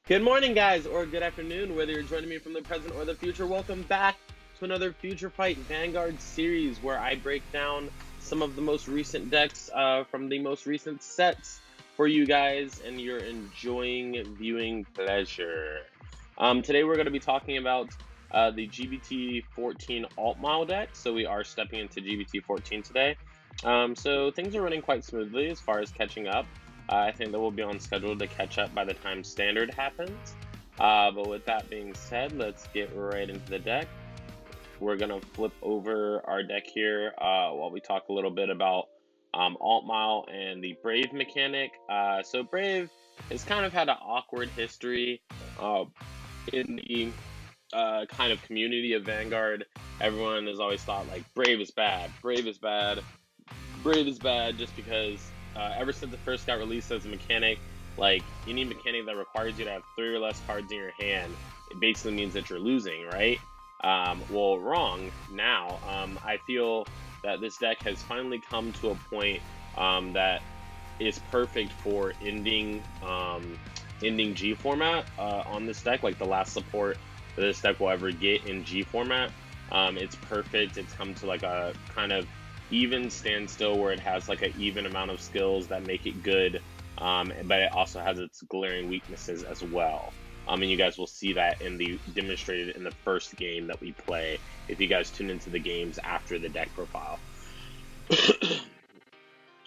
Good morning, guys, or good afternoon, whether you're joining me from the present or the future. Welcome back to another FutureFight Vanguard series where I break down some of the most recent decks from the most recent sets for you guys, and you're enjoying viewing pleasure. Today we're going to be talking about the G-BT14 Altmile deck, so we are stepping into G-BT14 today. So things are running quite smoothly as far as catching up. I think that we'll be on schedule to catch up by the time Standard happens. But with that being said, let's get right into the deck. We're going to flip over our deck here while we talk a little bit about Altmile and the Brave mechanic. So Brave has kind of had an awkward history in the kind of community of Vanguard. Everyone has always thought, like, Brave is bad, Brave is bad, Brave is bad, just because ever since it first got released as a mechanic, like, you need a mechanic that requires you to have 3 or less cards in your hand. It basically means that you're losing, right? Well, wrong. Now, I feel that this deck has finally come to a point that is perfect for ending G format on this deck, like the last support that this deck will ever get in G format. It's perfect. It's come to like a kind of even standstill where it has like an even amount of skills that make it good, but it also has its glaring weaknesses as well. And you guys will see that demonstrated in the first game that we play if you guys tune into the games after the deck profile.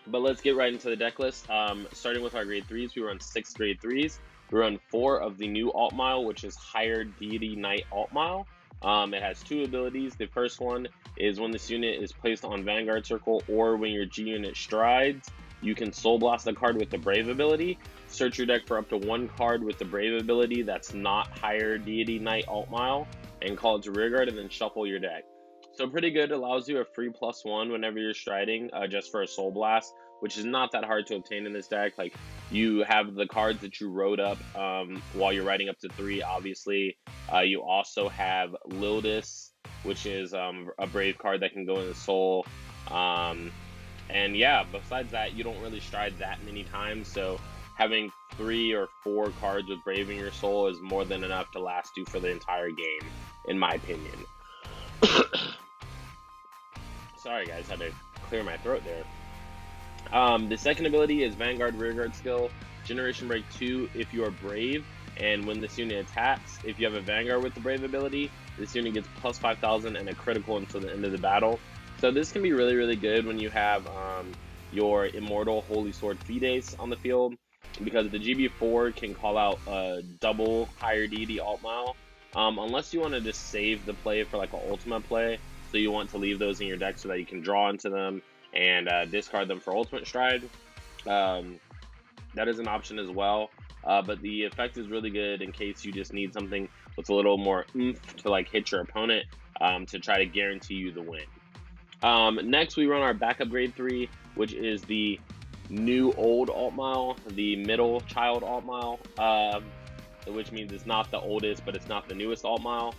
But let's get right into the deck list. Starting with our grade 3s, we run 6 grade 3s. We run 4 of the new Altmile, which is Higher Deity Knight Altmile. It has 2 abilities. The first one is when this unit is placed on Vanguard Circle or when your G unit strides, you can Soul Blast a card with the Brave ability. Search your deck for up to 1 card with the Brave ability that's not Higher Deity Knight Altmile and call it to rearguard and then shuffle your deck. So pretty good. Allows you a free +1 whenever you're striding just for a Soul Blast, which is not that hard to obtain in this deck. Like, you have the cards that you wrote up while you're riding up to 3, obviously. You also have Lildis, which is a Brave card that can go into Soul. And yeah, besides that, you don't really stride that many times, so having 3 or 4 cards with Brave in your Soul is more than enough to last you for the entire game, in my opinion. Sorry guys, had to clear my throat there. The second ability is Vanguard Rearguard skill, Generation Break 2 if you are Brave, and when this unit attacks, if you have a Vanguard with the Brave ability, this unit gets plus 5,000 and a critical until the end of the battle. So this can be really, really good when you have your Immortal Holy Sword Fides on the field, because the GB4 can call out a double Higher Deity Altmile, unless you want to just save the play for like an ultimate play, so you want to leave those in your deck so that you can draw into them and discard them for ultimate stride. That is an option as well, but the effect is really good in case you just need something with a little more oomph to like hit your opponent to try to guarantee you the win. Next, we run our backup grade 3, which is the new old Altmile, the middle child Altmile, which means it's not the oldest, but it's not the newest Altmile.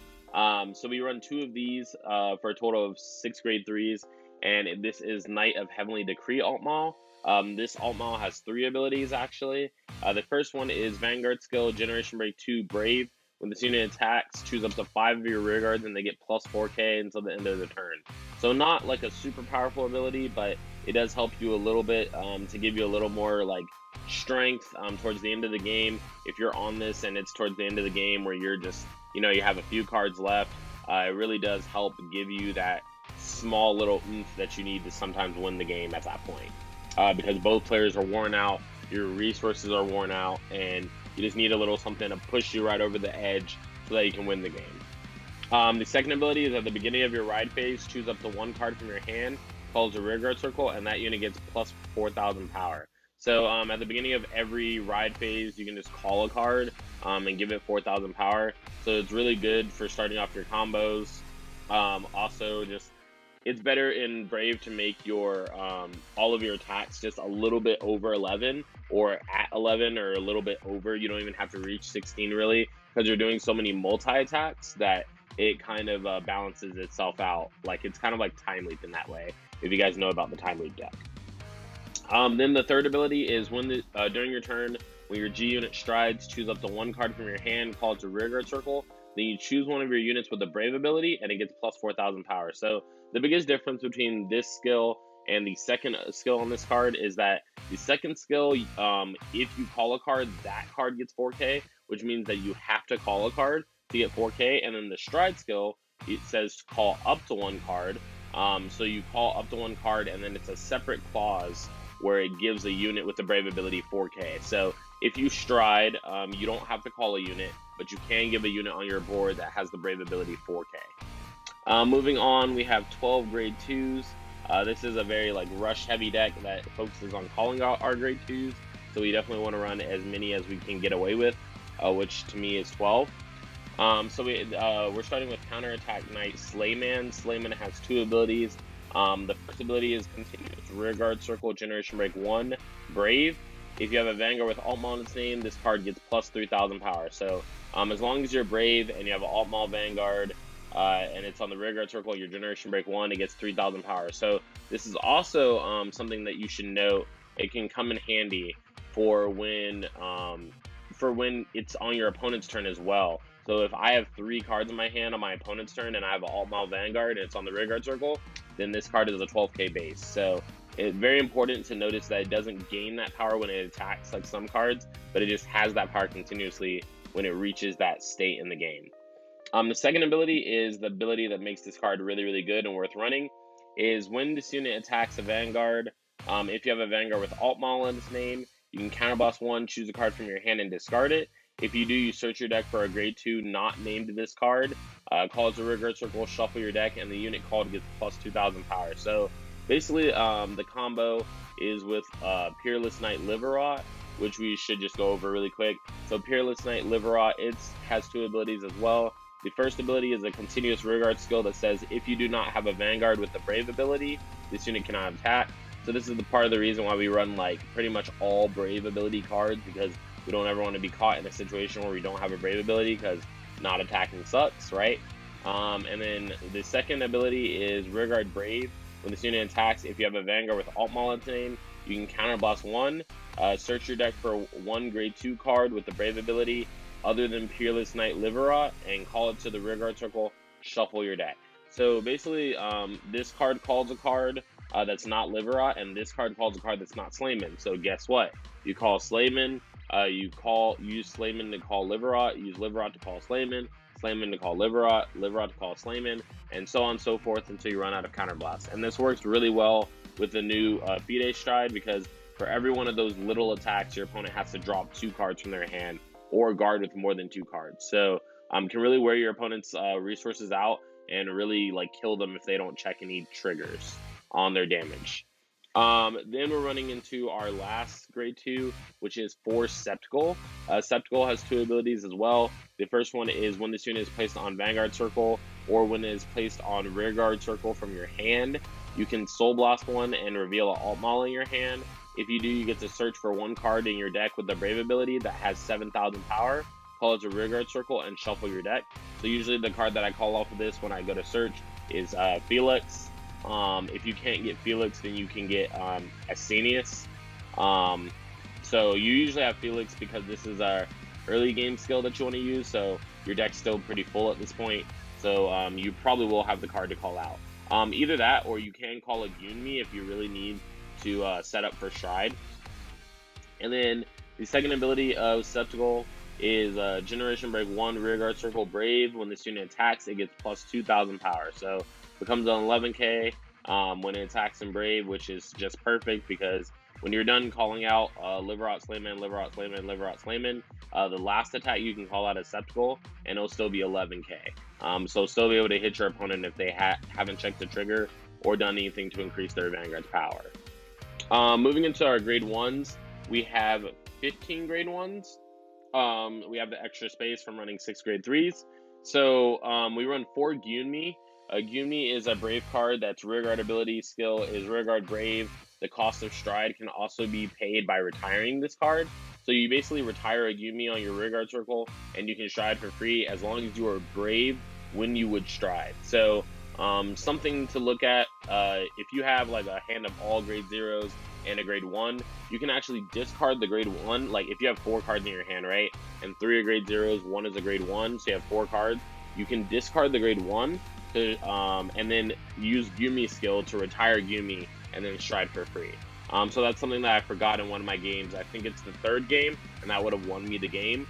So we run 2 of these for a total of 6 grade 3s, and this is Knight of Heavenly Decree Altmile. This Altmile has 3 abilities, actually. The first one is Vanguard skill, Generation Break 2 Brave. When this unit attacks, choose up to 5 of your rear guards and they get plus 4k until the end of the turn. So not like a super powerful ability, but it does help you a little bit to give you a little more like strength towards the end of the game. If you're on this and it's towards the end of the game where you're just, you know, you have a few cards left, it really does help give you that small little oomph that you need to sometimes win the game at that point. Because both players are worn out, your resources are worn out, and you just need a little something to push you right over the edge so that you can win the game. The second ability is at the beginning of your ride phase, choose up to 1 card from your hand, calls a rearguard circle, and that unit gets plus 4,000 power. So at the beginning of every ride phase, you can just call a card and give it 4,000 power. So it's really good for starting off your combos. Also, just it's better in Brave to make your all of your attacks just a little bit over 11 or at 11 or a little bit over. You don't even have to reach 16 really, because you're doing so many multi-attacks that it kind of balances itself out. Like, it's kind of like Time Leap in that way, if you guys know about the Time Leap deck. Then the third ability is when during your turn, When your G unit strides, choose up to one card from your hand, call it to rearguard circle. Then you choose one of your units with the Brave ability, and it gets plus 4,000 power. So the biggest difference between this skill and the second skill on this card is that the second skill, if you call a card, that card gets 4K, which means that you have to call a card to get 4K. And then the stride skill, it says call up to one card. So you call up to one card, and then it's a separate clause where it gives a unit with the Brave ability 4K. So if you stride, you don't have to call a unit, but you can give a unit on your board that has the Brave ability 4K. Moving on, we have 12 grade 2s. This is a very rush heavy deck that focuses on calling out our grade 2s. So we definitely want to run as many as we can get away with, which to me is 12. So we're starting with Counterattack Knight Slayman. Slayman has 2 abilities. The first ability is Continuous Rearguard Circle, Generation Break 1, Brave. If you have a Vanguard with Altmile in its name, this card gets plus 3,000 power. So as long as you're Brave and you have an Altmile Vanguard, and it's on the Rearguard Circle, your Generation Break 1, it gets 3,000 power. So this is also something that you should note. It can come in handy for when it's on your opponent's turn as well. So if I have 3 cards in my hand on my opponent's turn and I have an Altmile Vanguard and it's on the Rearguard Circle, then this card is a 12K base. So it's very important to notice that it doesn't gain that power when it attacks like some cards, but it just has that power continuously when it reaches that state in the game. The second ability is the ability that makes this card really, really good and worth running, is when this unit attacks a Vanguard, if you have a Vanguard with Altmile in its name, you can counterblast 1, choose a card from your hand and discard it. If you do, you search your deck for a grade 2 not named this card, call it to Rearguard Circle, shuffle your deck, and the unit called gets plus 2,000 power. So basically, the combo is with Peerless Knight Liverot, which we should just go over really quick. So Peerless Knight Liverot, it has 2 abilities as well. The first ability is a continuous rearguard skill that says if you do not have a Vanguard with the Brave ability, this unit cannot attack. So this is the part of the reason why we run pretty much all Brave ability cards, because we don't ever want to be caught in a situation where we don't have a Brave ability, because not attacking sucks, right? And then the second ability is Rearguard Brave. When this unit attacks, if you have a Vanguard with Altmile in its name, you can counterblast 1, search your deck for 1 grade 2 card with the Brave ability other than Peerless Knight Liverot, and call it to the Rearguard Circle, shuffle your deck. So basically, this card calls a card that's not Liverot, and this card calls a card that's not Slayman. So guess what? You call Slayman, use Slayman to call Liverot, use Liverot to call Slayman, Slayman to call Liverot, Liverot to call Slayman, and so on and so forth until you run out of counterblast. And this works really well with the new Fide Stride, because for every one of those little attacks, your opponent has to drop 2 cards from their hand or guard with more than 2 cards. So can really wear your opponent's resources out and really kill them if they don't check any triggers on their damage. Then we're running into our last grade 2, which is for Sceptical. Sceptical has 2 abilities as well. The first one is when this unit is placed on Vanguard Circle, or when it is placed on Rearguard Circle from your hand, you can Soul Blast 1 and reveal an Altmile in your hand. If you do, you get to search for 1 card in your deck with the Brave ability that has 7,000 power, call it to Rearguard Circle, and shuffle your deck. So usually the card that I call off of this when I go to search is Felix. If you can't get Felix, then you can get Asinius. So you usually have Felix because this is our early game skill that you want to use, so your deck's still pretty full at this point. So you probably will have the card to call out. Either that, or you can call a Gunmi if you really need to set up for Stride. And then the second ability of Sceptical is Generation Break 1 Rearguard Circle Brave. When this unit attacks, it gets plus 2,000 power. So it becomes an 11K when it attacks in Brave, which is just perfect because when you're done calling out Liverot Slayman, Liverot Slayman, Liverot Slayman, the last attack you can call out is Sceptical, and it'll still be 11K. So still be able to hit your opponent if they haven't checked the trigger or done anything to increase their Vanguard's power. Moving into our grade 1s, we have 15 grade 1s. We have the extra space from running 6 grade 3s. So we run 4 Gunmi. Gunmi is a Brave card that's Rearguard ability skill is Rearguard Brave. The cost of Stride can also be paid by retiring this card. So you basically retire a Gunmi on your Rearguard Circle, and you can Stride for free as long as you are Brave when you would Stride. So something to look at, if you have a hand of all grade 0s and a grade 1, you can actually discard the grade 1. Like if you have 4 cards in your hand, right, and 3 are grade 0s, 1 is a grade 1, so you have 4 cards, you can discard the grade 1 to, and then use Yumi's skill to retire Yumi and then stride for free. So that's something that I forgot in one of my games. I think it's the 3rd game, and that would have won me the game.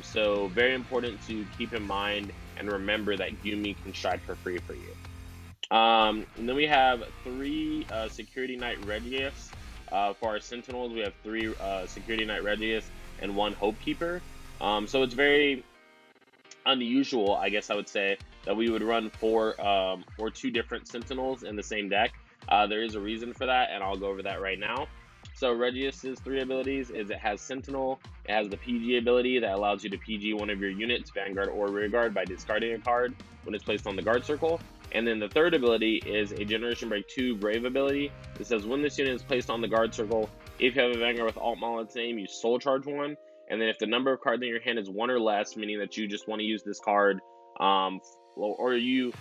So very important to keep in mind and remember that Yumi can stride for free for you. And then we have 3 Security Knight Regius. For our Sentinels, we have 3 Security Knight Regius and 1 Hope Keeper. So it's very unusual, I guess I would say, that we would run 4 or 2 different Sentinels in the same deck. There is a reason for that, and I'll go over that right now. So Regius's 3 abilities is it has Sentinel, it has the PG ability that allows you to PG one of your units, Vanguard or Rearguard, by discarding a card when it's placed on the guard circle. And then the 3rd ability is a Generation Break 2 Brave ability. It says when this unit is placed on the guard circle, if you have a Vanguard with Altmile in its name, you soul charge 1. And then if the number of cards in your hand is 1 or less, meaning that you just want to use this card, or you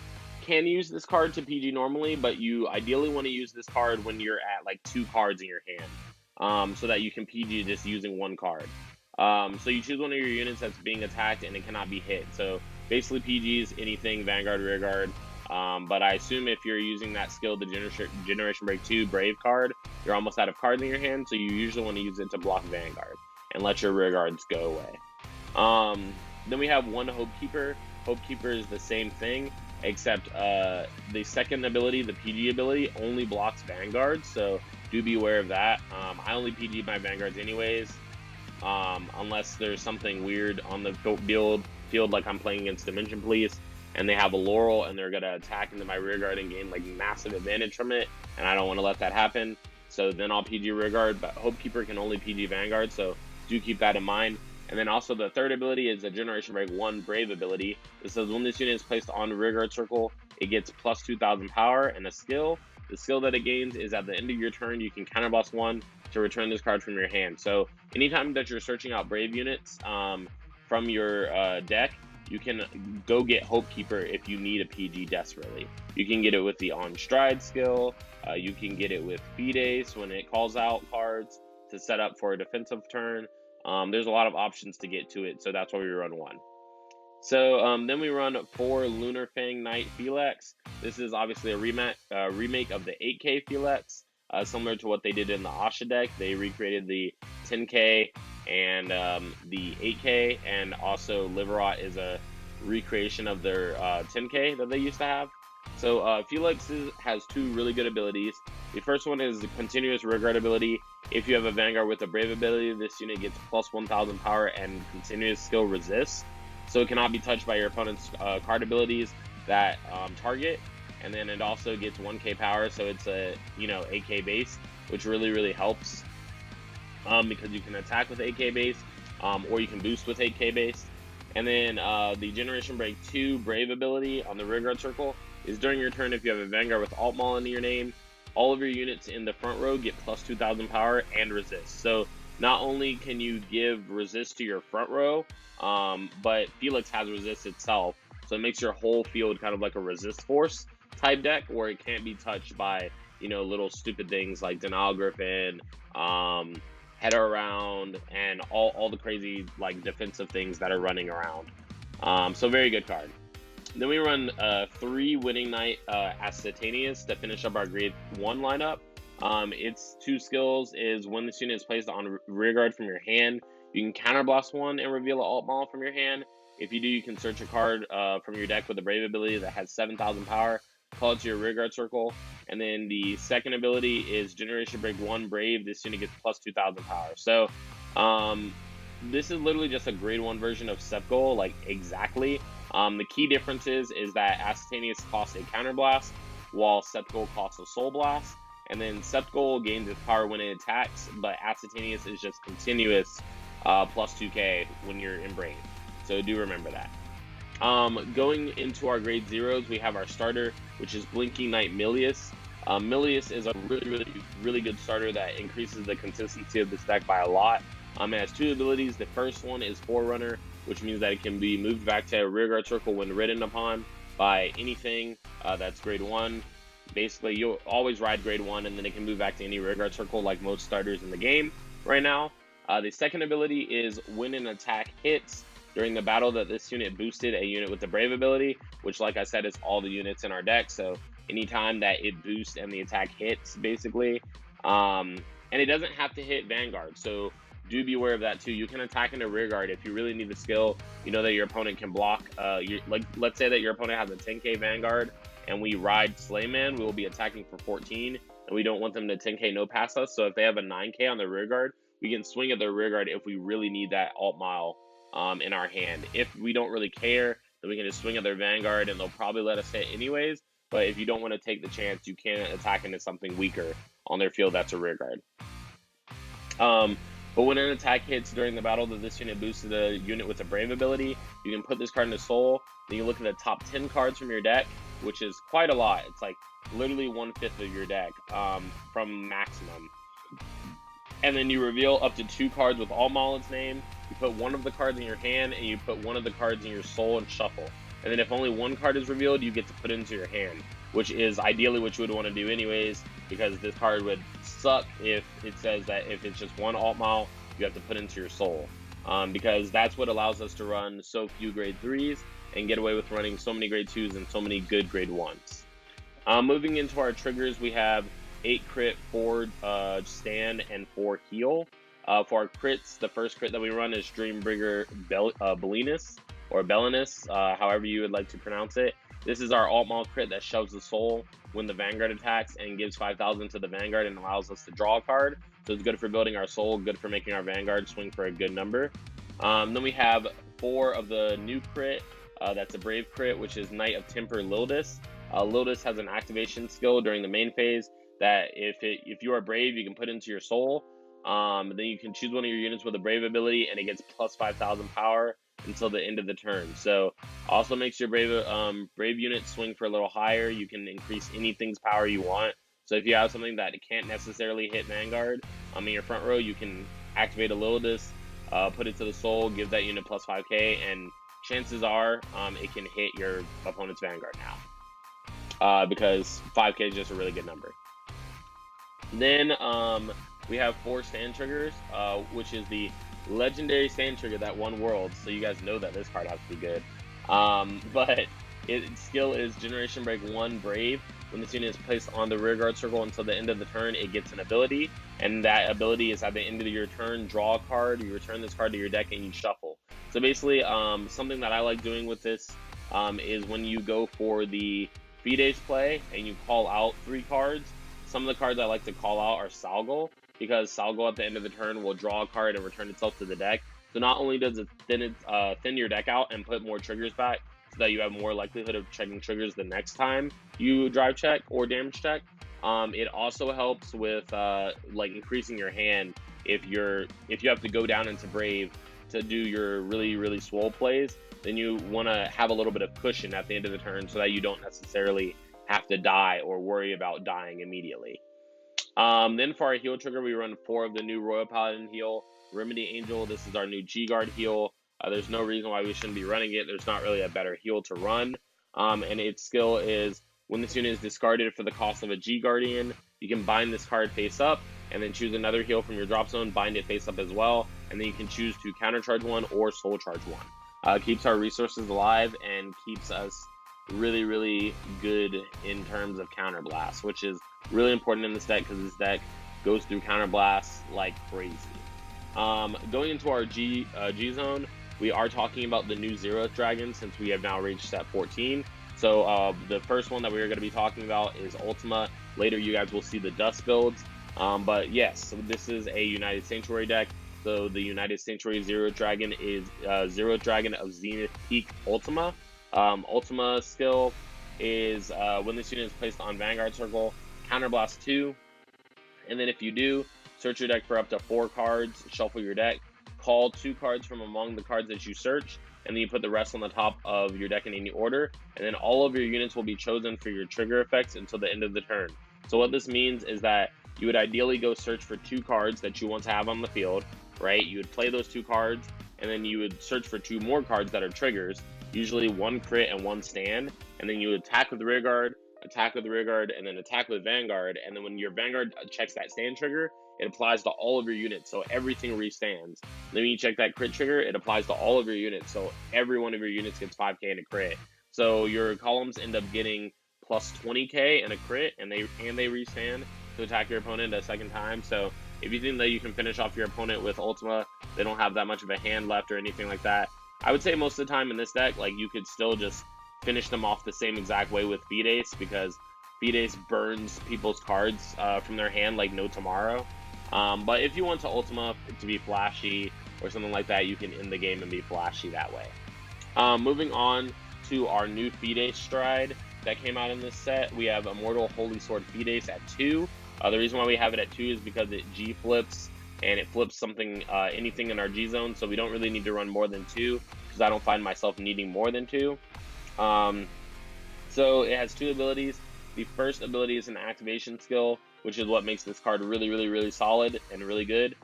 can use this card to PG normally, but you ideally want to use this card when you're at like 2 cards in your hand, so that you can PG just using 1 card. So you choose one of your units that's being attacked and it cannot be hit. So basically PGs anything Vanguard, Rearguard. But I assume if you're using that skill, the Generation Break 2 Brave card, you're almost out of cards in your hand, so you usually want to use it to block Vanguard and let your Rearguards go away. Then we have 1 Hope Keeper. Hope Keeper is the same thing, except the 2nd ability, the PG ability, only blocks Vanguard, so do be aware of that. I only PG my Vanguards anyways, unless there's something weird on the field like I'm playing against Dimension Police, and they have a Laurel, and they're going to attack into my Rearguard and gain like massive advantage from it, and I don't want to let that happen, so then I'll PG Rearguard, but Hope Keeper can only PG Vanguard, so do keep that in mind. And then also the 3rd ability is a Generation Break 1 Brave ability. It says when this unit is placed on the Rearguard circle, it gets plus 2,000 power and a skill. The skill that it gains is at the end of your turn, you can counterblast 1 to return this card from your hand. So anytime that you're searching out Brave units from your deck, you can go get Hope Keeper if you need a PG desperately. You can get it with the On Stride skill. You can get it with Feed Ace when it calls out cards to set up for a defensive turn. There's a lot of options to get to it, so that's why we run 1. So then we run 4 Lunar Fang Knight Felix. This is obviously a remake of the 8K Felix, similar to what they did in the Asha deck. They recreated the 10K and the 8K, and also Liverot is a recreation of their 10K that they used to have. So Felix has 2 really good abilities. The first one is the continuous Rearguard ability. If you have a Vanguard with a Brave ability, this unit gets plus 1,000 power and continuous skill resist. So it cannot be touched by your opponent's card abilities that target. And then it also gets 1k power, so it's a 8k base, which really helps because you can attack with 8k base, or you can boost with 8k base. And then the Generation Break 2 Brave ability on the Rearguard circle is during your turn if you have a Vanguard with Altmile in your name, all of your units in the front row get plus 2,000 power and resist. So not only can you give resist to your front row, but Felix has resist itself, so it makes your whole field kind of like a resist force type deck where it can't be touched by little stupid things like Denial Griffin, Header Around, and all the crazy like defensive things that are running around. So very good card. Then we run 3 Winning Knight Asatanius to finish up our grade 1 lineup. Its 2 skills is when this unit is placed on Rearguard from your hand, you can counterblast 1 and reveal an Altmile from your hand. If you do, you can search a card from your deck with a Brave ability that has 7,000 power, call it to your Rearguard circle. And then the 2nd ability is Generation Break 1 Brave. This unit gets plus 2,000 power. So this is literally just a grade 1 version of Sepgol, like exactly. The key differences is that Asatanius costs a Counterblast, while Sepgol costs a Soul Blast. And then Sepgol gains its power when it attacks, but Asatanius is just continuous plus 2k when you're in Brave. So do remember that. Going into our grade 0s, we have our starter, which is Blinking Knight Milius. Milius is a really good starter that increases the consistency of this deck by a lot. It has 2 abilities. The first one is Forerunner, which means that it can be moved back to a Rearguard circle when ridden upon by anything that's grade 1. basically you'll always ride grade 1, and then it can move back to any rearguard circle like most starters in the game right now. The second ability is when an attack hits during the battle that this unit boosted a unit with the Brave ability, which, like I said, is all the units in our deck. So anytime that it boosts and the attack hits, basically, and it doesn't have to hit Vanguard. So do be aware of that too. You can attack into rearguard if you really need the skill. You know that your opponent can block. Like, let's say that your opponent has a 10k Vanguard and we ride Slayman, we will be attacking for 14, and we don't want them to 10k no pass us. So if they have a 9k on their rearguard, we can swing at their rearguard if we really need that Altmile in our hand. If we don't really care, then we can just swing at their Vanguard and they'll probably let us hit anyways. But if you don't want to take the chance, you can attack into something weaker on their field that's a rearguard. But when an attack hits during the battle that this unit boosted a unit with a Brave ability, you can put this card into Soul. Then you look at the top 10 cards from your deck, which is quite a lot. It's like literally 1/5 of your deck from maximum. And then you reveal up to 2 cards with Altmile its name. You put one of the cards in your hand, and you put one of the cards in your Soul and shuffle. And then if only one card is revealed, you get to put it into your hand, which is ideally what you would want to do anyways, because this card would suck if it says that if it's just one Altmile, you have to put into your Soul. Because that's what allows us to run so few grade 3s and get away with running so many grade 2s and so many good grade 1s. Moving into our triggers, we have 8 crit, 4 stand, and 4 heal. For our crits, the first crit that we run is Dreambringer Belinus, or Belinus, however you would like to pronounce it. This is our Altmile crit that shoves the Soul when the Vanguard attacks and gives 5,000 to the Vanguard and allows us to draw a card. So it's good for building our Soul, good for making our Vanguard swing for a good number. Then we have 4 of the new crit. That's a Brave crit, which is Knight of Temper Lildis. Lildis has an activation skill during the main phase that if you are Brave, you can put into your Soul. Then you can choose one of your units with a Brave ability, and it gets plus 5,000 power until the end of the turn. So also makes your Brave unit swing for a little higher. You can increase anything's power you want. So if you have something that can't necessarily hit Vanguard in your front row, you can activate a Lildis, put it to the Soul, give that unit plus 5k, and chances are it can hit your opponent's Vanguard now, because 5k is just a really good number. Then we have 4 stand triggers, which is the legendary stand trigger that won Worlds, so you guys know that this card has to be good. But its skill is Generation Break 1 Brave. When this unit is placed on the rearguard circle until the end of the turn, it gets an ability, and that ability is at the end of your turn, draw a card, you return this card to your deck, and you shuffle. So basically, something that I like doing with this is when you go for the Fides play and you call out 3 cards, some of the cards I like to call out are Salgo, because Salgo at the end of the turn will draw a card and return itself to the deck. So not only does it thin your deck out and put more triggers back so that you have more likelihood of checking triggers the next time you drive check or damage check, it also helps with like increasing your hand if you have to go down into Brave to do your really swole plays. Then you want to have a little bit of cushion at the end of the turn so that you don't necessarily have to die or worry about dying immediately. Then for our heal trigger, we run 4 of the new Royal Paladin heal. Remedy Angel, this is our new G-Guard heal. There's no reason why we shouldn't be running it. There's not really a better heal to run. And its skill is when this unit is discarded for the cost of a G-Guardian, you can bind this card face up and then choose another heal from your drop zone, bind it face up as well, and then you can choose to countercharge 1 or soul charge 1. Keeps our resources alive and keeps us really good in terms of counterblast, which is really important in this deck because this deck goes through counterblast like crazy. Going into our G zone, we are talking about the new Zeroth Dragon since we have now reached set 14. So the first one that we're going to be talking about is Ultima. Later you guys will see the Dust builds. But yes, so this is a United Sanctuary deck. So the United Sanctuary Zeroth Dragon is Zeroth Dragon of Zenith Peak Ultima. Ultima skill is when this unit is placed on Vanguard Circle, Counterblast 2, and then if you do, search your deck for up to 4 cards, shuffle your deck, call 2 cards from among the cards that you search, and then you put the rest on the top of your deck in any order, and then all of your units will be chosen for your trigger effects until the end of the turn. So what this means is that you would ideally go search for 2 cards that you want to have on the field, right? You would play those 2 cards, and then you would search for 2 more cards that are triggers, usually 1 crit and 1 stand, and then you would attack with the rear guard, attack with rearguard, and then attack with Vanguard. And then when your Vanguard checks that stand trigger, it applies to all of your units, so everything restands. Then when you check that crit trigger, it applies to all of your units, so every one of your units gets 5k and a crit. So your columns end up getting plus 20k and a crit, and they restand to attack your opponent a second time. So if you think that you can finish off your opponent with Ultima, they don't have that much of a hand left or anything like that, I would say most of the time in this deck, like, you could still just finish them off the same exact way with Fides, because Fides burns people's cards from their hand like no tomorrow. But if you want to Ultima to be flashy or something like that, you can end the game and be flashy that way. Moving on to our new Fides stride that came out in this set, we have Immortal Holy Sword Fides at 2. The reason why we have it at 2 is because it G flips, and it flips something, anything in our G zone, so we don't really need to run more than 2, because I don't find myself needing more than 2. So it has 2 abilities. The first ability is an activation skill, which is what makes this card really solid and really good,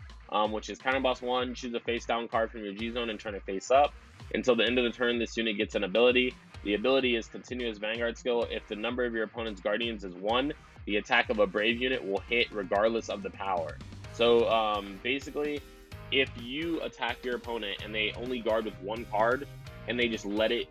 which is Counter Boss 1, choose a face down card from your G zone and turn it face up. Until the end of the turn, this unit gets an ability. The ability is Continuous Vanguard skill. If the number of your opponent's guardians is 1, the attack of a brave unit will hit regardless of the power. So basically, if you attack your opponent and they only guard with 1 card, and they just let it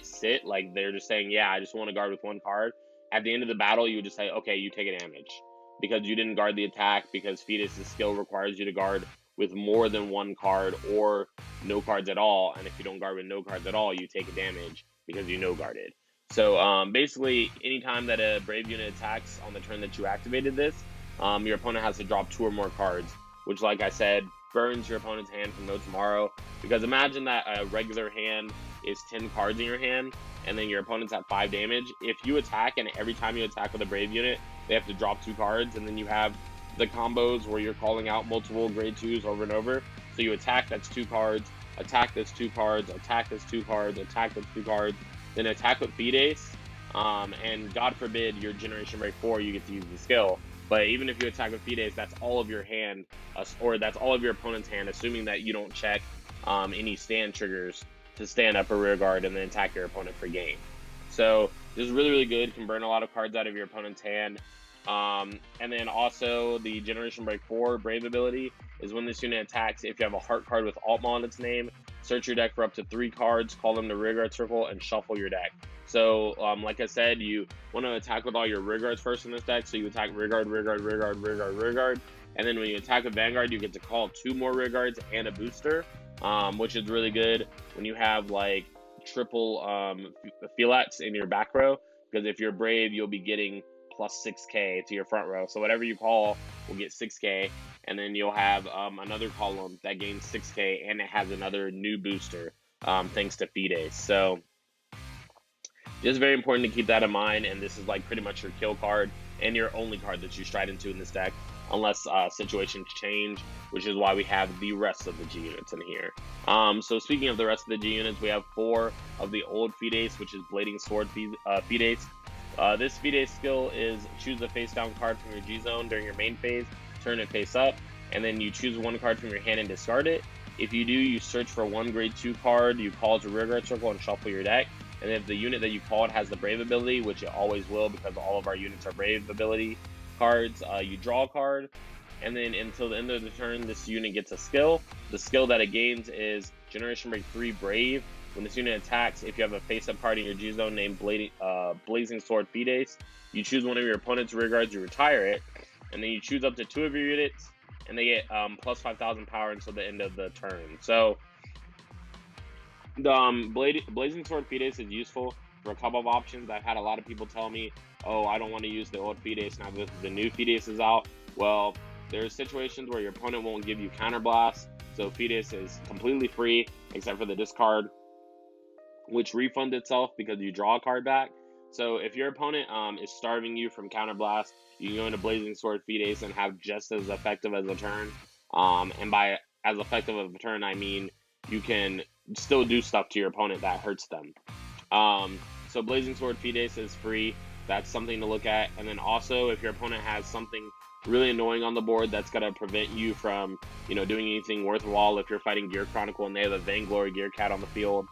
sit, like they're just saying, yeah, I just want to guard with 1 card, at the end of the battle, you would just say, okay, you take a damage, because you didn't guard the attack, because Fides' skill requires you to guard with more than 1 card or no cards at all, and if you don't guard with no cards at all, you take a damage because you no guarded. So basically, anytime that a brave unit attacks on the turn that you activated this, your opponent has to drop 2 or more cards, which, like I said, burns your opponent's hand from no tomorrow. Because imagine that a regular hand is 10 cards in your hand, and then your opponent's at 5 damage. If you attack, and every time you attack with a brave unit, they have to drop 2 cards, and then you have the combos where you're calling out multiple grade 2s over and over. So you attack, that's 2 cards, attack, that's 2 cards, attack, that's 2 cards, attack, that's 2 cards, then attack with Fides, and God forbid your Generation Break 4, you get to use the skill. But even if you attack with Fides, that's all of your hand, or that's all of your opponent's hand, assuming that you don't check any stand triggers to stand up a rear guard and then attack your opponent for game. So this is really good, can burn a lot of cards out of your opponent's hand. And then also the Generation Break 4 Brave ability is when this unit attacks, if you have a heart card with Altmile in its name, search your deck for up to 3 cards, call them to rearguard circle, and shuffle your deck. So, like I said, you want to attack with all your rearguards first in this deck, so you attack rearguard, and then when you attack with Vanguard, you get to call 2 more rearguards and a booster, which is really good when you have, like, triple Felats in your back row, because if you're brave, you'll be getting plus 6k to your front row, so whatever you call will get 6k, and then you'll have another column that gains 6k, and it has another new booster, thanks to Fides. So just very important to keep that in mind, and this is like pretty much your kill card and your only card that you stride into in this deck, unless situations change, which is why we have the rest of the G units in here. So speaking of the rest of the G units, we have 4 of the old Fides, which is Blading Sword Fides. This Fides skill is choose a face down card from your G zone during your main phase, turn it face up, and then you choose 1 card from your hand and discard it. If you do, you search for 1 grade 2 card, you call it to rearguard circle and shuffle your deck. And if the unit that you called has the Brave ability, which it always will because all of our units are Brave ability cards, you draw a card. And then until the end of the turn, this unit gets a skill. The skill that it gains is Generation Break 3 Brave. When this unit attacks, if you have a face-up card in your G-Zone named Blazing Sword Fides, you choose one of your opponent's rearguards, you retire it, and then you choose up to 2 of your units, and they get plus 5,000 power until the end of the turn. So the Blazing Sword Fides is useful for a couple of options. I've had a lot of people tell me, oh, I don't want to use the old Fides now that the new Fides is out. Well, there's situations where your opponent won't give you counterblast, so Fides is completely free except for the discard, which refunds itself because you draw a card back. So if your opponent is starving you from counterblast, you can go into Blazing Sword Fides and have just as effective as a turn. And by as effective of a turn, I mean you can still do stuff to your opponent that hurts them. So Blazing Sword Fides is free. That's something to look at. And then also, if your opponent has something really annoying on the board that's going to prevent you from, doing anything worthwhile, if you're fighting Gear Chronicle and they have a Vainglory Gear Cat on the field,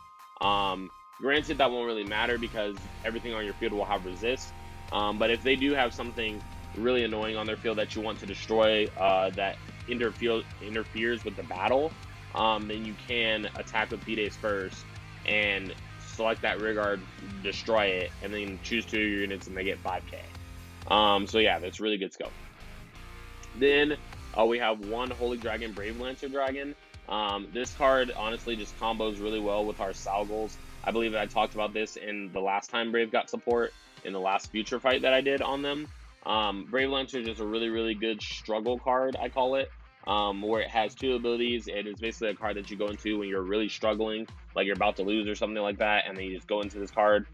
granted, that won't really matter because everything on your field will have resist. But if they do have something really annoying on their field that you want to destroy, that interferes with the battle, then you can attack with P-Days first and select that rearguard, destroy it, and then choose 2 of your units and they get 5k. So yeah, that's really good skill. Then we have 1 Holy Dragon Brave Lancer Dragon. This card honestly just combos really well with our Salgals. I believe I talked about this in the last time Brave got support, in the last future fight that I did on them. Brave Lancer is just a really good struggle card, I call it, where it has 2 abilities. It is basically a card that you go into when you're really struggling, like you're about to lose or something like that, and then you just go into this card.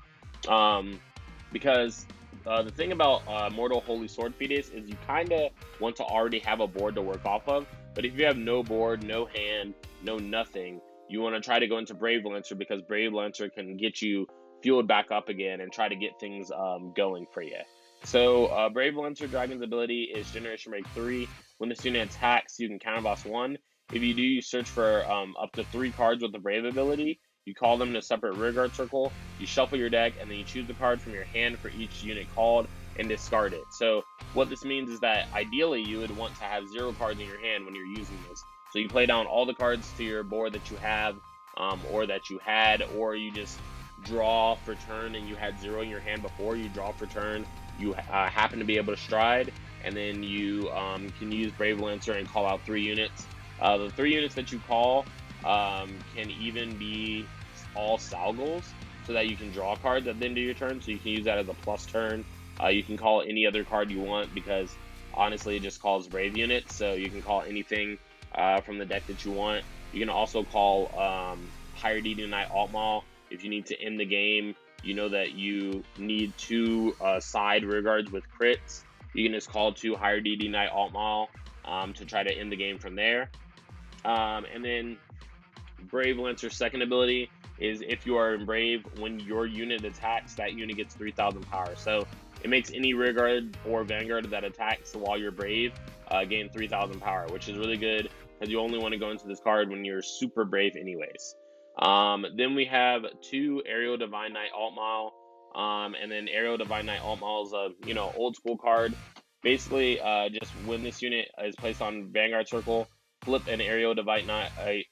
Because the thing about Mortal Holy Sword Fides is you kind of want to already have a board to work off of, but if you have no board, no hand, no nothing, you want to try to go into Brave Lancer, because Brave Lancer can get you fueled back up again and try to get things going for you. So Brave Lancer Dragon's ability is Generation Break 3. When this unit attacks, you can counterboss 1. If you do, you search for up to 3 cards with the Brave ability. You call them in a separate rearguard circle, you shuffle your deck, and then you choose the card from your hand for each unit called and discard it. So what this means is that ideally you would want to have 0 cards in your hand when you're using this. So you play down all the cards to your board that you have, or that you had, or you just draw for turn and you had 0 in your hand before, you draw for turn, you happen to be able to stride, and then you can use Brave Lancer and call out 3 units. The 3 units that you call can even be all Salgals, so that you can draw cards at the end of your turn, so you can use that as a plus turn. You can call any other card you want, because honestly it just calls Brave units, so you can call anything from the deck that you want. You can also call Higher DD Knight Altmile if you need to end the game. You know that you need 2 side rearguards with crits. You can just call 2 Higher DD Knight Altmile to try to end the game from there. And then Brave Lancer's second ability is if you are in Brave, when your unit attacks, that unit gets 3,000 power. So it makes any rearguard or Vanguard that attacks while you're Brave gain 3,000 power, which is really good, because you only want to go into this card when you're super Brave anyways. Then we have 2 Aerial Divine Knight Altmile, and then Aerial Divine Knight Altmile is a old school card. Basically, just when this unit is placed on Vanguard Circle, flip an Aerial Divine Knight,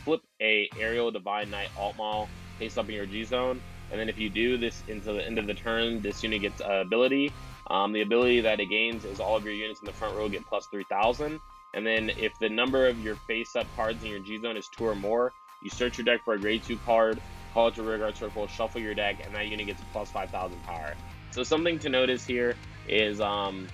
flip a Aerial Divine Knight Altmile face up in your G zone, and then if you do this until the end of the turn, this unit gets ability. The ability that it gains is all of your units in the front row get plus 3,000, and then if the number of your face up cards in your G zone is 2 or more, you search your deck for a grade 2 card, call it to rearguard circle, shuffle your deck, and that unit gets plus 5,000 power. So something to notice here is Ultima,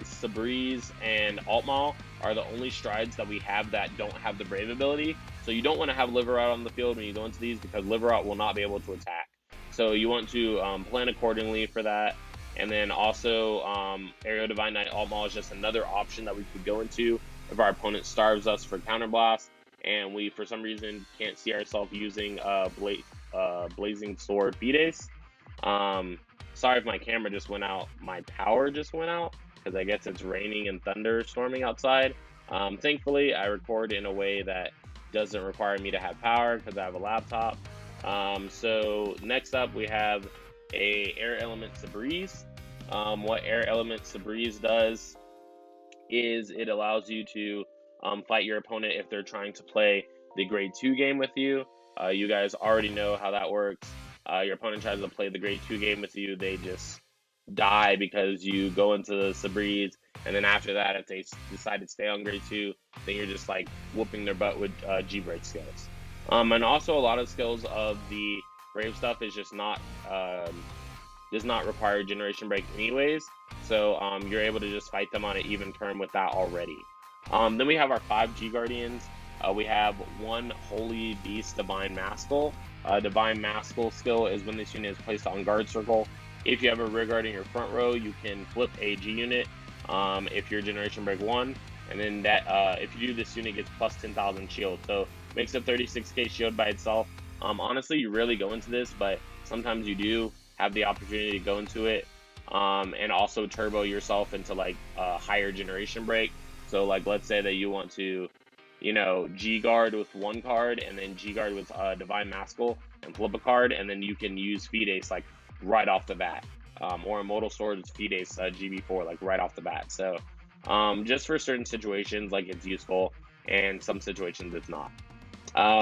Sabriz, and Altmile are the only strides that we have that don't have the Brave ability. So you don't want to have Liverot on the field when you go into these, because Liverot will not be able to attack. So you want to plan accordingly for that. And then also Aerial Divine Knight Altmile is just another option that we could go into if our opponent starves us for counterblast and we for some reason can't see ourselves using Blazing Sword Fides. Sorry if my camera just went out. My power just went out because I guess it's raining and thunderstorming outside. Thankfully, I record in a way that doesn't require me to have power because I have a laptop. So next up, we have a Air Element Sabriz. What Air Element Sabriz does is it allows you to fight your opponent if they're trying to play the grade 2 game with you. You guys already know how that works. Your opponent tries to play the grade 2 game with you, they just die because you go into the Sabriz, and then after that, if they decide to stay on grade 2, then you're just like whooping their butt with G-break skills. And also a lot of skills of the Brave stuff is just not does not require generation break anyways, so you're able to just fight them on an even turn with that already. Then we have our 5 G Guardians. We have 1 Holy Beast Divine Maskell. Divine Maskell skill is when this unit is placed on guard circle. If you have a rear guard in your front row, you can flip a G unit if you're generation break 1, and then that if you do, this unit gets plus 10,000 shield, so makes a 36k shield by itself. Honestly, you rarely go into this, but sometimes you do have the opportunity to go into it, and also turbo yourself into like a higher generation break. So like let's say that you want to you know, G-Guard with one card, and then G-Guard with Divine Maskell, and flip a card, and then you can use Feed Ace like right off the bat. Or Immortal Sword's Feed Ace GB4 like right off the bat. So just for certain situations, like it's useful, and some situations it's not.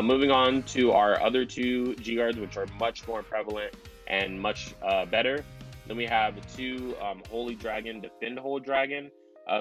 Moving on to our other two G-Guards, which are much more prevalent and much better. Then we have two Holy Dragon, Defend Whole Dragon.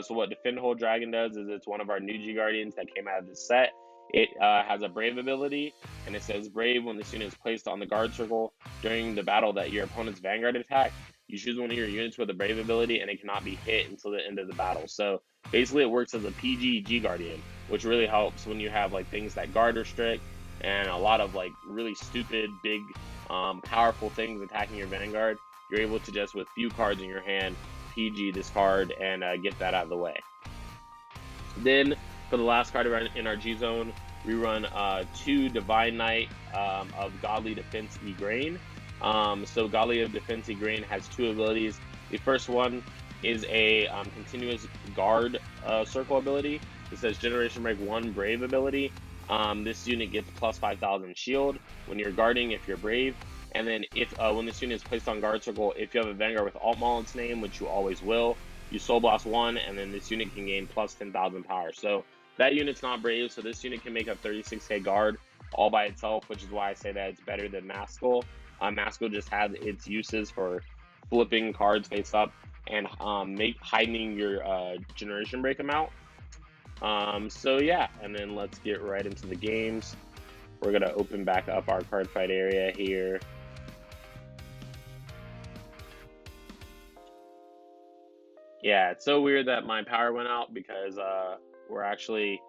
So what Defend Whole Dragon does is it's one of our new G-Guardians that came out of this set. It has a Brave ability, and it says Brave when the unit is placed on the guard circle during the battle that your opponent's Vanguard attack. You choose one of your units with a Brave ability, and it cannot be hit until the end of the battle. So basically, it works as a PG G-Guardian, which really helps when you have like things that guard restrict and a lot of like really stupid, big, powerful things attacking your Vanguard. You're able to just, with few cards in your hand, PG this card and get that out of the way. Then, for the last card in our G zone, we run two Divine Knight of Godly Defense Grain. So Godly of Defense Grain has two abilities. The first one is a continuous guard circle ability. It says Generation Break 1 Brave ability. This unit gets plus 5,000 shield when you're guarding if you're brave. And then if when this unit is placed on guard circle, if you have a Vanguard with Altmile in its name, which you always will, you Soul Blast 1, and then this unit can gain plus 10,000 power. So that unit's not brave, so this unit can make a 36k guard all by itself, which is why I say that it's better than Maskell. Maskell just has its uses for flipping cards face up and heightening your Generation Break amount. So yeah, and then let's get right into the games. We're gonna open back up our card fight area here. Yeah, it's so weird that my power went out because we're actually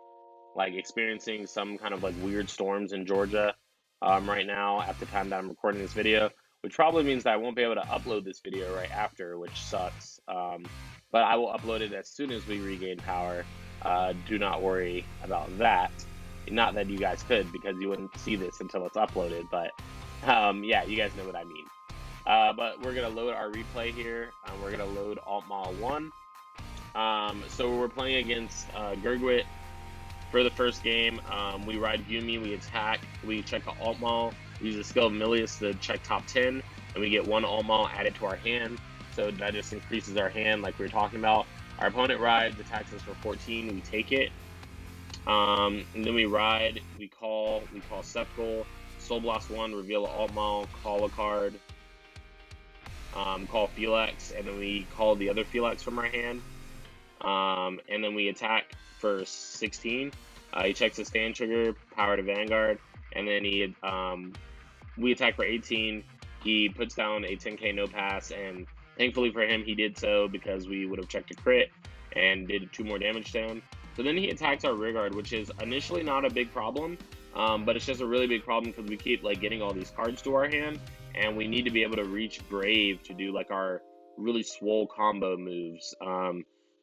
like experiencing some kind of like weird storms in Georgia right now at the time that I'm recording this video, which probably means that I won't be able to upload this video right after, which sucks. But I will upload it as soon as we regain power. Do not worry about that. Not that you guys could, because you wouldn't see this until it's uploaded, but yeah, you guys know what I mean. But we're going to load our replay here. We're going to load Altmile 1. So we're playing against Gurgwit. For the first game, we ride Yumi, we attack, we check the Altmile, we use the skill of Milius to check top 10, and we get one Altmile added to our hand. So that just increases our hand like we were talking about. Our opponent rides, attacks us for 14, we take it. And then we ride, we call Sepkul, Soul Blast 1, reveal an Altmile, call a card, call Felix, and then we call the other Felix from our hand. And then we attack for 16. He checks his stand trigger, power to Vanguard, and then we attack for 18. He puts down a 10k no pass, and thankfully for him, he did so because we would have checked a crit and did 2 more damage to him. So then he attacks our rearguard, which is initially not a big problem, but it's just a really big problem because we keep like getting all these cards to our hand, and we need to be able to reach Brave to do like our really swole combo moves.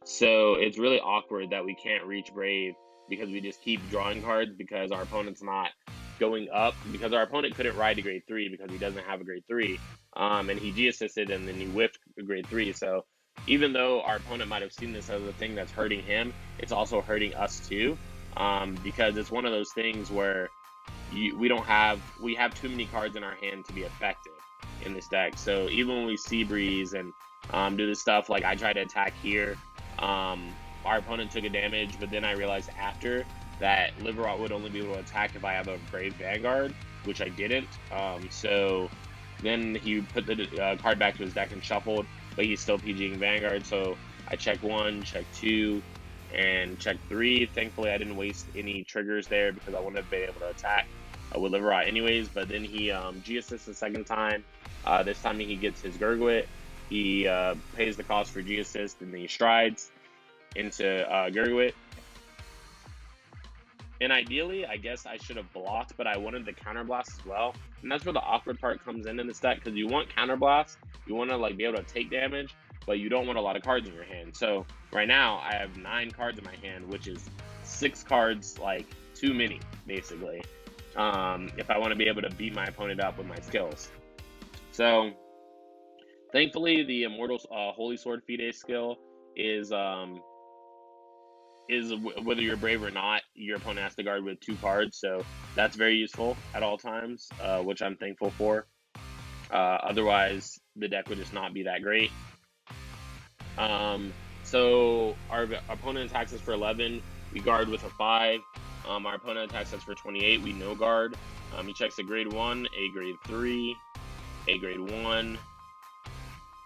So it's really awkward that we can't reach Brave because we just keep drawing cards because our opponent's not going up, because our opponent couldn't ride to grade 3 because he doesn't have a grade 3, and he G-assisted and then he whiffed a grade 3. So even though our opponent might have seen this as a thing that's hurting him, it's also hurting us too, because it's one of those things where we have too many cards in our hand to be effective in this deck. So even when we Sea Breeze and do this stuff, like I try to attack here, our opponent took a damage, but then I realized after that Liverot would only be able to attack if I have a Brave Vanguard, which I didn't. So then he put the card back to his deck and shuffled, but he's still PGing Vanguard. So I check 1, check 2, and check 3. Thankfully, I didn't waste any triggers there because I wouldn't have been able to attack with Liverot anyways. But then he G-assists the second time. This time he gets his Gurgwit. He pays the cost for G-assist, and then he strides into Gurgwit. And ideally, I guess I should have blocked, but I wanted the counterblast as well. And that's where the awkward part comes in this deck, because you want counterblast, you want to like be able to take damage, but you don't want a lot of cards in your hand. So right now, I have 9 cards in my hand, which is 6 cards like too many, basically, if I want to be able to beat my opponent up with my skills. So thankfully, the Immortal Holy Sword Feed Ace skill is is whether you're brave or not, your opponent has to guard with 2 cards, so that's very useful at all times, which I'm thankful for. Otherwise, the deck would just not be that great. So our opponent attacks us for 11, we guard with a 5. Our opponent attacks us for 28, we no guard. He checks a grade 1, a grade 3, a grade 1,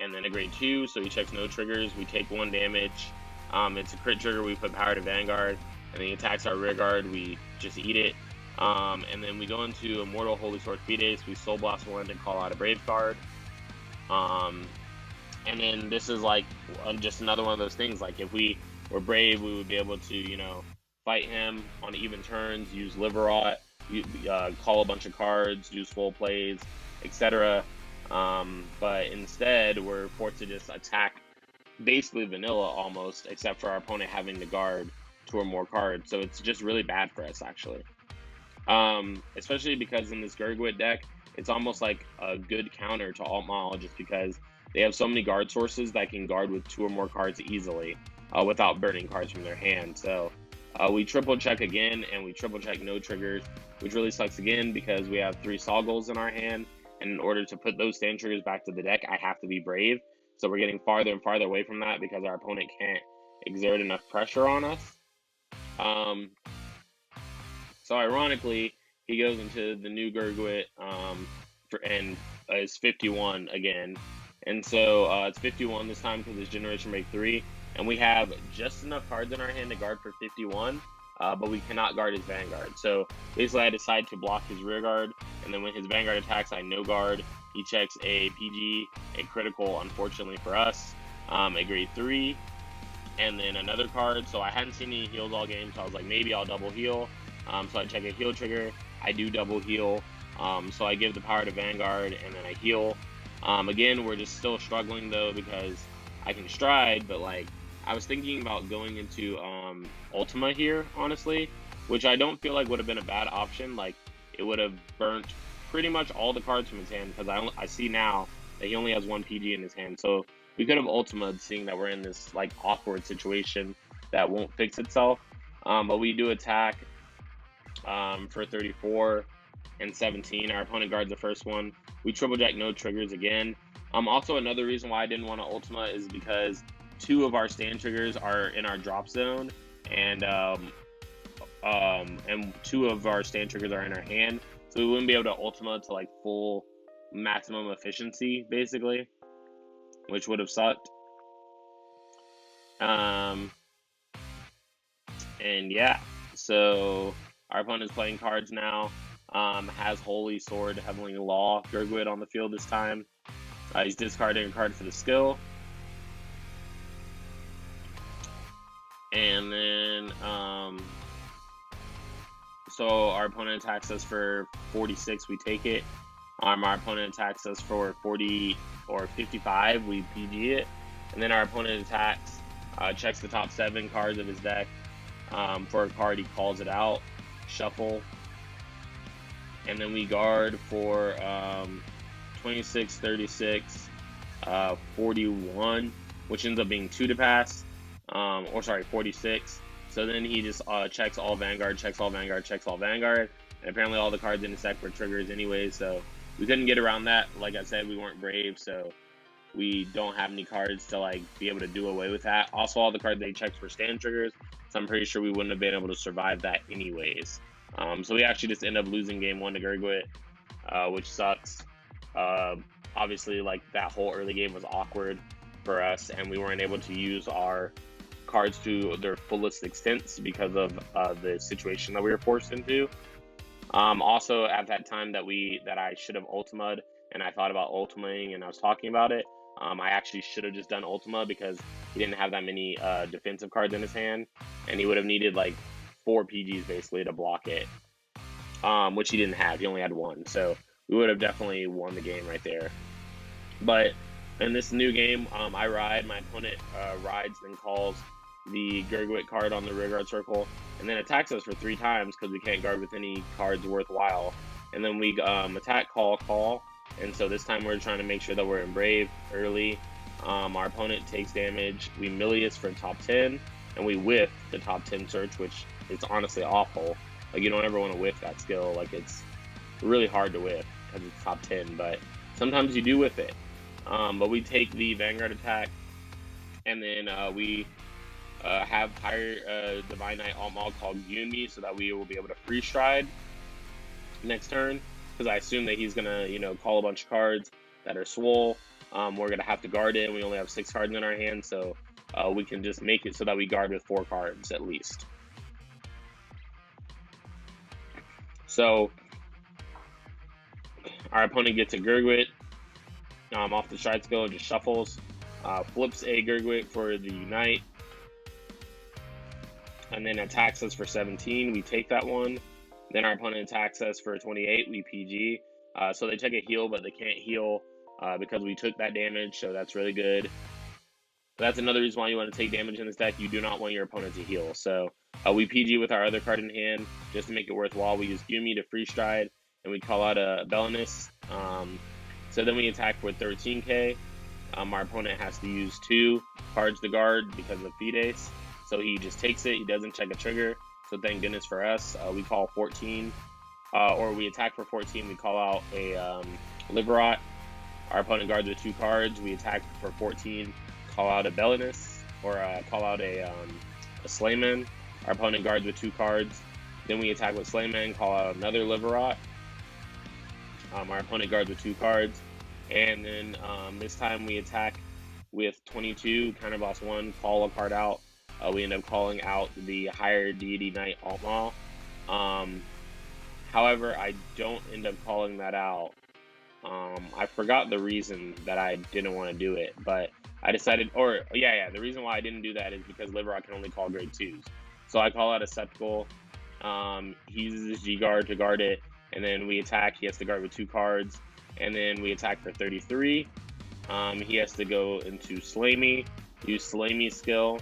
and then a grade 2, so he checks no triggers, we take 1 damage. It's a crit trigger, we put power to Vanguard, and then he attacks our rear guard, we just eat it. And then we go into Immortal Holy Sword Fides, we Soul Blast 1 to call out a Brave card. And then this is like just another one of those things, like if we were brave, we would be able to, you know, fight him on even turns, use Liverot, call a bunch of cards, use full plays, etc. But instead, we're forced to just attack basically vanilla almost, except for our opponent having to guard 2 or more cards. So it's just really bad for us, actually. Especially because in this Gurgwit deck, it's almost like a good counter to Altmile, just because they have so many guard sources that can guard with 2 or more cards easily without burning cards from their hand. So we triple check again, and we triple check no triggers, which really sucks again because we have 3 Soggles in our hand, and in order to put those stand triggers back to the deck, I have to be brave. So we're getting farther and farther away from that because our opponent can't exert enough pressure on us. So ironically, he goes into the new Gurgwit and is 51 again. And so it's 51 this time because it's Generation Break 3. And we have just enough cards in our hand to guard for 51, but we cannot guard his Vanguard. So basically I decide to block his rear guard, and then when his Vanguard attacks, I no guard. He checks a PG, a critical, unfortunately for us, a grade 3, and then another card. So I hadn't seen any heals all game, so I was like, maybe I'll double heal. So I check a heal trigger, I do double heal. So I give the power to Vanguard, and then I heal. Again, we're just still struggling though because I can stride, but like I was thinking about going into Ultima here, honestly, which I don't feel like would have been a bad option. Like it would have burnt pretty much all the cards from his hand because I see now that he only has 1 PG in his hand. So we could have Ultima'd, seeing that we're in this like awkward situation that won't fix itself. But we do attack for 34 and 17. Our opponent guards the first one. We triple jack no triggers again. Also, another reason why I didn't want to Ultima is because 2 of our stand triggers are in our drop zone, and 2 of our stand triggers are in our hand, so we wouldn't be able to Ultima to like full maximum efficiency, basically, which would have sucked. And yeah, so our opponent is playing cards now. Has Holy Sword, Heavenly Law, Gurgwit on the field this time. He's discarding a card for the skill. And then, so our opponent attacks us for 46, we take it. Our opponent attacks us for 40 or 55, we PG it. And then our opponent attacks, checks the top 7 cards of his deck. For a card, he calls it out, shuffle. And then we guard for 26, 36, 41, which ends up being 2 to pass. Or sorry, 46. So then he just checks all Vanguard, checks all Vanguard, checks all Vanguard. And apparently all the cards in his deck were triggers anyway, so we couldn't get around that. Like I said, we weren't brave, so we don't have any cards to like be able to do away with that. Also, all the cards they checked were stand triggers, so I'm pretty sure we wouldn't have been able to survive that anyways. So we actually just end up losing game 1 to Gurgwit, which sucks. Obviously, like that whole early game was awkward for us, and we weren't able to use our cards to their fullest extent because of the situation that we were forced into. Also, at that time that I should have Ultima'd, and I thought about Ultimating, and I was talking about it, I actually should have just done Ultima because he didn't have that many defensive cards in his hand, and he would have needed like 4 PGs basically to block it, which he didn't have. He only had 1, so we would have definitely won the game right there. But in this new game, I ride, my opponent rides, then calls the Gurgwit card on the rear guard circle, and then attacks us for 3 times because we can't guard with any cards worthwhile. And then we attack, call, and so this time we're trying to make sure that we're in Brave early. Our opponent takes damage. We Milius for top 10. and we whiff the top 10 search, which is honestly awful. Like, you don't ever want to whiff that skill. Like, it's really hard to whiff because it's top 10, but sometimes you do whiff it. But we take the Vanguard attack, and then we have higher Divine Knight Altmile called Yumi, so that we will be able to free stride next turn, because I assume that he's gonna, you know, call a bunch of cards that are swole. We're gonna have to guard it. We only have 6 cards in our hand, so we can just make it so that we guard with 4 cards at least. So our opponent gets a Gurgwit off the stride skill, just shuffles, flips a Gurgwit for the Unite, and then attacks us for 17. We take that one. Then our opponent attacks us for 28. We PG. So they take a heal, but they can't heal because we took that damage, so that's really good. That's another reason why you want to take damage in this deck. You do not want your opponent to heal. So we PG with our other card in hand just to make it worthwhile. We use Yumi to free stride, and we call out a Belinus. So then we attack for 13k. Our opponent has to use 2 cards to guard because of Fides. So he just takes it. He doesn't check a trigger. So thank goodness for us. We call 14. Or we attack for 14. We call out a Liberot. Our opponent guards with 2 cards. We attack for 14. Call out a Belinus. Or call out a Slayman. Our opponent guards with 2 cards. Then we attack with Slayman. Call out another Liberot. Our opponent guards with 2 cards. And then this time we attack with 22. Counterboss 1. Call a card out. We end up calling out the higher Deity Knight Altmile. However, I don't end up calling that out. I forgot the reason that I didn't want to do it, but I decided, the reason why I didn't do that is because Liberot can only call grade 2s. So I call out a Sceptical. He uses his G-Guard to guard it, and then we attack. He has to guard with 2 cards, and then we attack for 33. He has to go into Slay Me, use Slay Me skill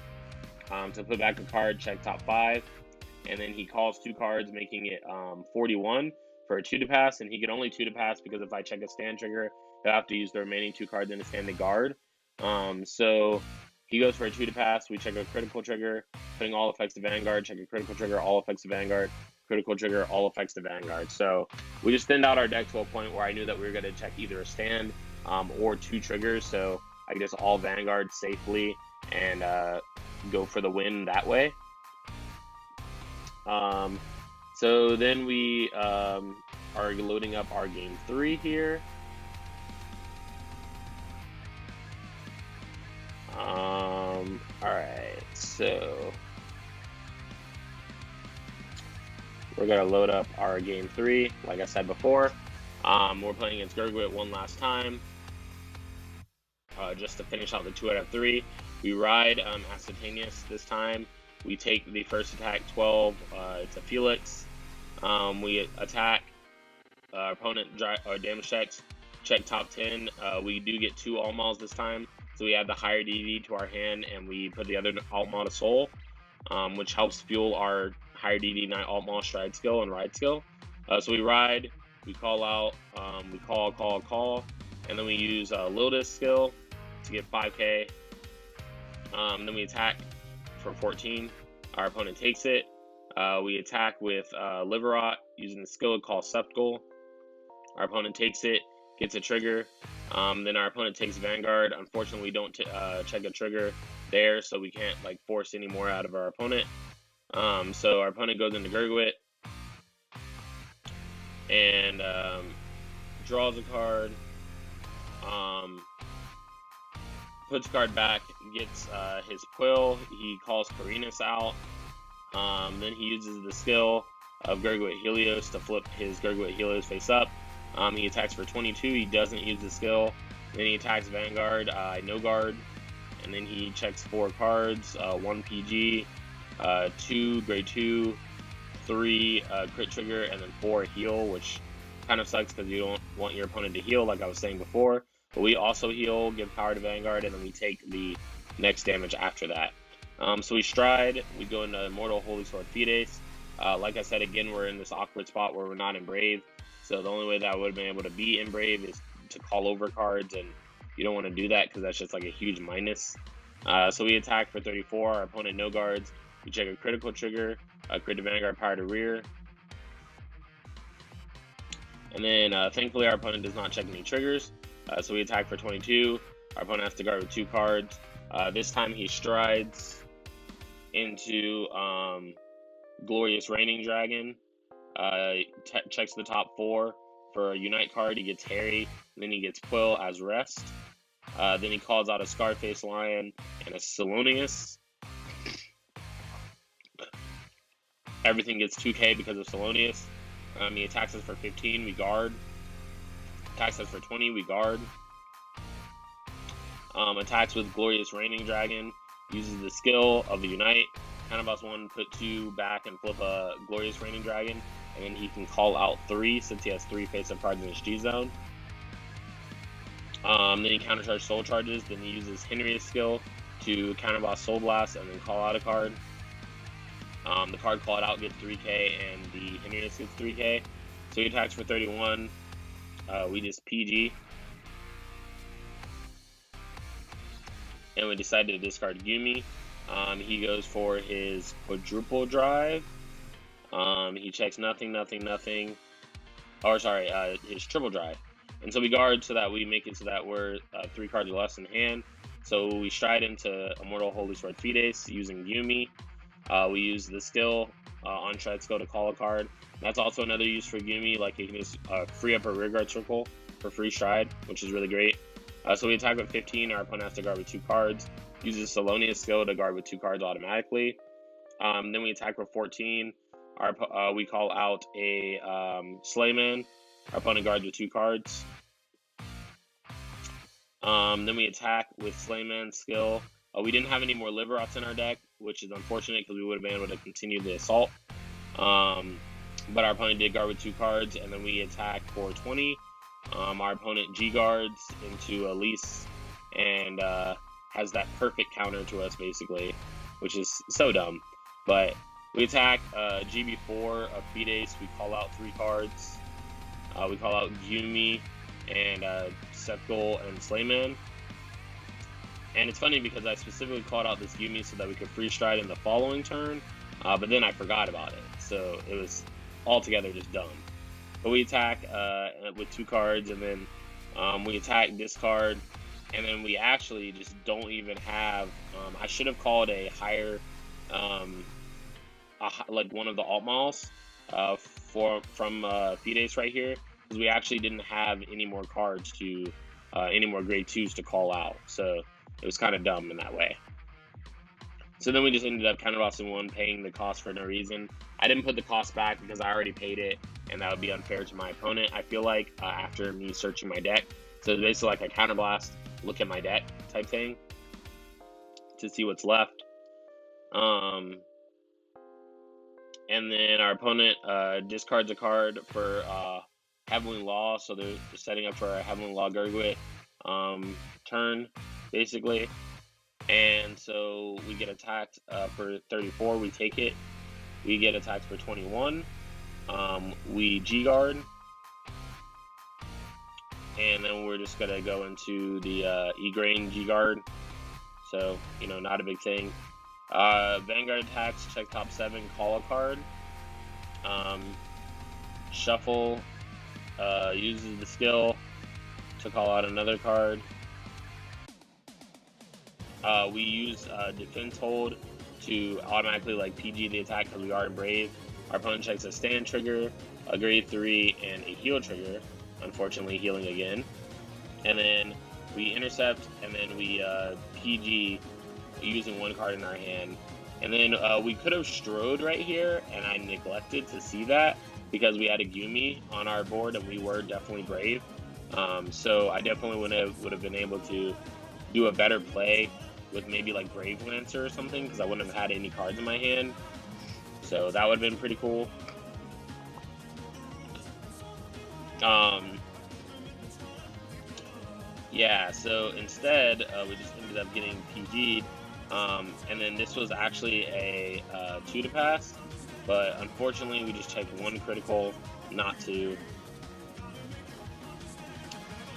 to put back a card, check top 5, and then he calls 2 cards, making it 41 for a 2 to pass, and he can only 2 to pass because if I check a stand trigger, he'll have to use the remaining 2 cards in his hand to guard. So he goes for a 2 to pass. We check a critical trigger, putting all effects to Vanguard, check a critical trigger, all effects to Vanguard, critical trigger, all effects to Vanguard. So we just thinned out our deck to a point where I knew that we were going to check either a stand or 2 triggers, so I could just all Vanguard safely and go for the win that way. So then we are loading up our game 3 here. Alright, so we're going to load up our game 3, like I said before. We're playing against Gurgwit one last time, just to finish out the 2 out of 3. We ride Ascertaneous this time. We take the first attack, 12. It's a Felix. We attack. Our opponent damage checks. Check top 10. We do get 2 Altmiles this time. So we add the higher DD to our hand, and we put the other Altmile to Soul, which helps fuel our higher DD Knight Altmile stride skill and ride skill. So we ride. We call out. We call. And then we use Lildas skill to get 5k. Then we attack for 14. Our opponent takes it. We attack with Liberot using the skill called Sceptical. Our opponent takes it, gets a trigger. Then our opponent takes Vanguard. Unfortunately, we don't check a trigger there, so we can't like force any more out of our opponent. So our opponent goes into Gurgwit and draws a card. Puts a card back, gets his Quill. He calls Karinus out. Then he uses the skill of Gurgwit Helios to flip his Gurgwit Helios face up. He attacks for 22. He doesn't use the skill. Then he attacks Vanguard, no guard. And then he checks 4 cards, 1 PG, 2 grade 2, 3 crit trigger, and then 4 heal, which kind of sucks because you don't want your opponent to heal like I was saying before. But we also heal, give power to Vanguard, and then we take the next damage after that. So we stride, we go into Immortal Holy Sword Fides. Like I said, again, we're in this awkward spot where we're not in Brave. So the only way that I would have been able to be in Brave is to call over cards, and you don't want to do that because that's just like a huge minus. So we attack for 34. Our opponent no guards. We check a critical trigger, create a Vanguard power to rear. And then thankfully our opponent does not check any triggers. So we attack for 22. Our opponent has to guard with 2 cards. This time he strides into Glorious Reigning Dragon. Checks the top 4. For a Unite card, he gets Harry. Then he gets Quill as rest. Then he calls out a Scarface Lion and a Salonius. Everything gets 2k because of Salonius. He attacks us for 15, we guard. Attacks us for 20, we guard. Attacks with Glorious Reigning Dragon. Uses the skill of the Unite. Counterboss 1, put 2 back and flip a Glorious Reigning Dragon. And then he can call out 3 since he has 3 face-up cards in his G-Zone. Then he countercharge Soul Charges. Then he uses Henry's skill to counterboss Soul Blast and then call out a card. The card called out gets 3k and the Henry's gets 3k. So he attacks for 31. We just PG. And we decided to discard Yumi. He goes for his quadruple drive. He checks nothing. Or sorry, his triple drive. And so we guard so that we make it so that we're 3 cards or less in hand. So we stride into Immortal Holy Sword Fides using Yumi. We use the skill on stride skill to call a card. That's also another use for Yumi. Like you can just free up a rearguard circle for free stride, which is really great. So we attack with 15. Our opponent has to guard with 2 cards. Uses Salonius skill to guard with 2 cards automatically. Then we attack with 14. We call out a Slayman. Our opponent guards with 2 cards. Then we attack with Slayman skill. We didn't have any more Liberots in our deck, which is unfortunate because we would have been able to continue the assault. But our opponent did guard with 2 cards, and then we attack for 20. Our opponent G-guards into Elise and has that perfect counter to us, basically, which is so dumb. But we attack GB4 of Fides. We call out 3 cards. We call out Yumi and Sepgul and Slayman. And it's funny because I specifically called out this Yumi so that we could free stride in the following turn, but then I forgot about it. So it was altogether just dumb. But we attack with 2 cards, and then we attack, discard, and then we actually just don't even have... I should have called a higher... like one of the Altmiles from Fides right here, because we actually didn't have any more cards to... any more grade 2s to call out. So it was kind of dumb in that way. So then we just ended up counterbossing 1, paying the cost for no reason. I didn't put the cost back because I already paid it, and that would be unfair to my opponent, I feel like, after me searching my deck. So it's basically like a counterblast, look at my deck type thing to see what's left. And then our opponent discards a card for Heavenly Law, so they're setting up for a Heavenly Law Gurgwit turn, basically. And so we get attacked for 34, we take it. We get attacked for 21. We G-guard. And then we're just going to go into the E-Grain G-guard. So, you know, not a big thing. Vanguard attacks, check top 7, call a card. Shuffle, uses the skill to call out another card. We use defense hold to automatically like PG the attack because we are brave. Our opponent checks a stand trigger, a grade 3, and a heal trigger. Unfortunately, healing again. And then we intercept, and then we PG using 1 card in our hand. And then we could have strode right here, and I neglected to see that because we had a Yumi on our board, and we were definitely brave. So I definitely would have been able to do a better play with maybe like Brave Lancer or something, because I wouldn't have had any cards in my hand. So that would have been pretty cool. Yeah, so instead we just ended up getting PG'd, and then this was actually a 2 to pass, but unfortunately we just checked 1 critical, not 2.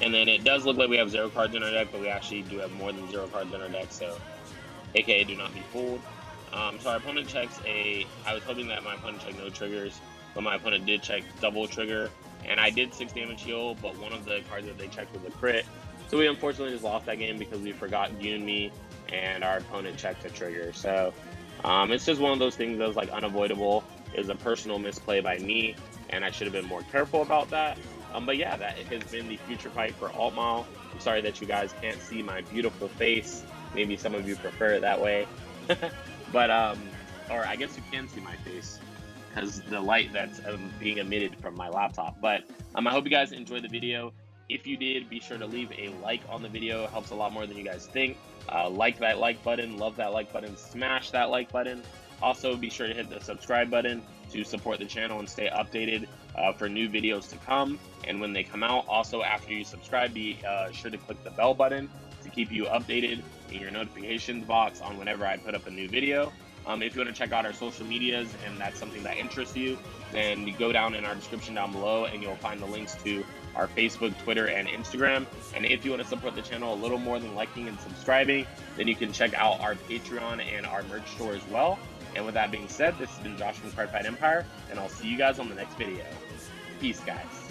And then it does look like we have 0 cards in our deck, but we actually do have more than 0 cards in our deck, so aka do not be fooled. So our opponent checks I was hoping that my opponent checked no triggers, but my opponent did check double trigger, and I did 6 damage heal, but one of the cards that they checked was a crit. So we unfortunately just lost that game because we forgot Yoon Me, and our opponent checked a trigger. So it's just one of those things that was like unavoidable. It was a personal misplay by me, and I should have been more careful about that. But yeah, that has been the FutureFight for Altmile. I'm sorry that you guys can't see my beautiful face. Maybe some of you prefer it that way. But, or I guess you can see my face because the light that's being emitted from my laptop. But I hope you guys enjoyed the video. If you did, be sure to leave a like on the video. It helps a lot more than you guys think. Like that like button, love that like button, smash that like button. Also, be sure to hit the subscribe button to support the channel and stay updated for new videos to come. And when they come out, also after you subscribe, be sure to click the bell button to keep you updated in your notifications box on whenever I put up a new video. If you want to check out our social medias and that's something that interests you, then you go down in our description down below and you'll find the links to our Facebook, Twitter, and Instagram. And if you want to support the channel a little more than liking and subscribing, then you can check out our Patreon and our merch store as well. And with that being said, this has been Josh from Cardfight Empire, and I'll see you guys on the next video. Peace, guys.